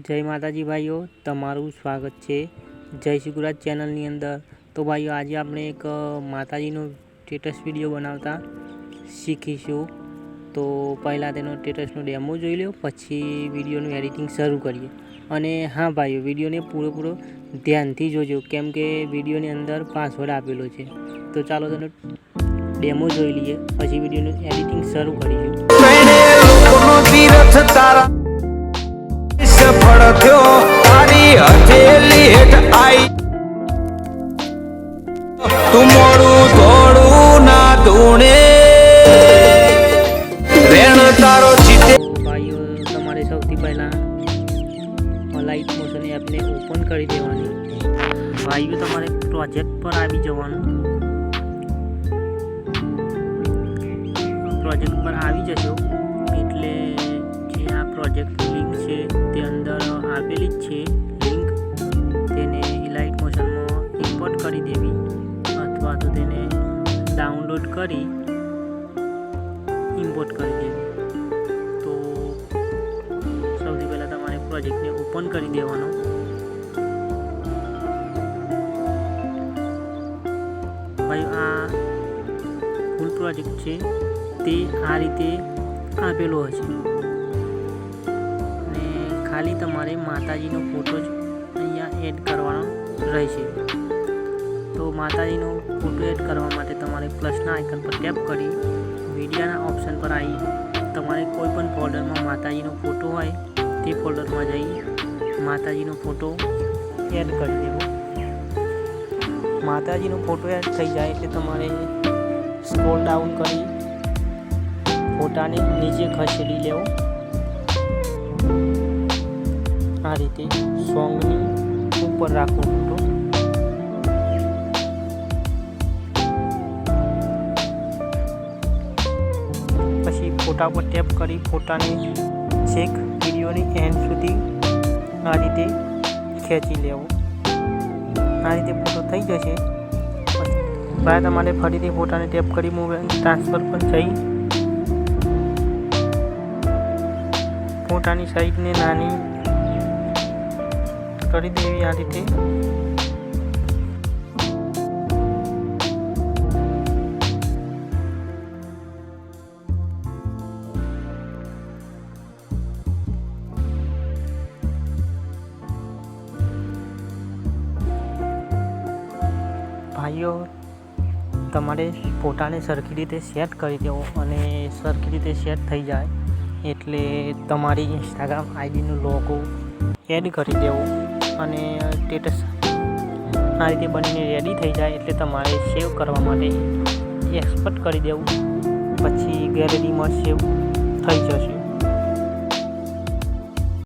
જય માતાજી ભાઈઓ, તમારું સ્વાગત છે જય શ્રી ગુજરાત ચેનલની અંદર। તો ભાઈઓ, આજે આપણે એક માતાજીનો સ્ટેટસ વિડીયો બનાવતા શીખીશું। તો પહેલાં તેનો સ્ટેટસનો ડેમો જોઈ લો, પછી વિડીયોનું એડિટિંગ શરૂ કરીએ। અને હા ભાઈઓ, વિડીયોને પૂરેપૂરો ધ્યાનથી જોજો, કેમ કે વિડીયોની અંદર પાસવર્ડ આપેલો છે। તો ચાલો તેનો ડેમો જોઈ લઈએ, પછી વિડીયોનું એડિટિંગ શરૂ કરીશું। સફળ થયો તારી હથેલી હેઠ આઈ, તું મોડું થોડું ના ધૂણે રેણ તારો જીતે। ભાઈઓ, તમારે સૌથી પહેલાં લાઇટ મોશન એપને ઓપન કરી દેવાની। ભાઈઓ, તમારે પ્રોજેક્ટ પર આવી જવાનું। પ્રોજેક્ટ પર આવી જશો એટલે જે આ પ્રોજેક્ટની લિંક છે તે અંદર આપેલી જ છે લિંક, તેને લાઇટ મોશનમાં ઇમ્પોર્ટ કરી દેવી અથવા તો તેને ડાઉનલોડ કરી ઇમ્પોર્ટ કરી દેવી। તો સૌથી પહેલાં તમારે પ્રોજેક્ટને ઓપન કરી દેવાનો। ભાઈ, આ ફૂલ પ્રોજેક્ટ છે તે આ રીતે આપેલો હશે, અને ખાલી તમારે માતાજીનો ફોટો જ અહીંયા એડ કરવાનો રહેશે। તો માતાજીનો ફોટો એડ કરવા માટે તમારે પ્લસના આઇકન પર ટેપ કરી મીડિયાના ઓપ્શન પર આવી તમારે કોઈ પણ ફોલ્ડરમાં માતાજીનો ફોટો હોય તે ફોલ્ડરમાં જઈ માતાજીનો ફોટો એડ કરી દેવો। માતાજીનો ફોટો એડ થઈ જાય એટલે તમારે સ્ક્રોલ ડાઉન કરી ફોટાને નીચે ખસેડી લેવો। આ રીતે સોંગની ઉપર રાખવો ફોટો। પછી ફોટા પર ટેપ કરી ફોટાને છેક વિડીયોની એન્ડ સુધી આ રીતે ખેંચી લેવો। આ રીતે ફોટો થઈ જશે। પછી તમારે ફરીથી ફોટાને ટેપ કરી મોબાઈલ ટ્રાન્સફર પર જઈ ફોટાની સાઈઝને નાની કરી દેવી। આ રીતે ભાઈઓ, તમારે ફોટાને સરખી રીતે સેટ કરી દેવો, અને સરખી રીતે સેટ થઈ જાય એટલે તમારી ઇન્સ્ટાગ્રામ આઈડીનો લોગો એડ કરી દેવો, અને સ્ટેટસ આ રીતે બનીને રેડી થઈ જાય એટલે તમારે સેવ કરવા માટે એક્સપોર્ટ કરી દેવું। પછી ગેલેરીમાં સેવ થઈ જશે।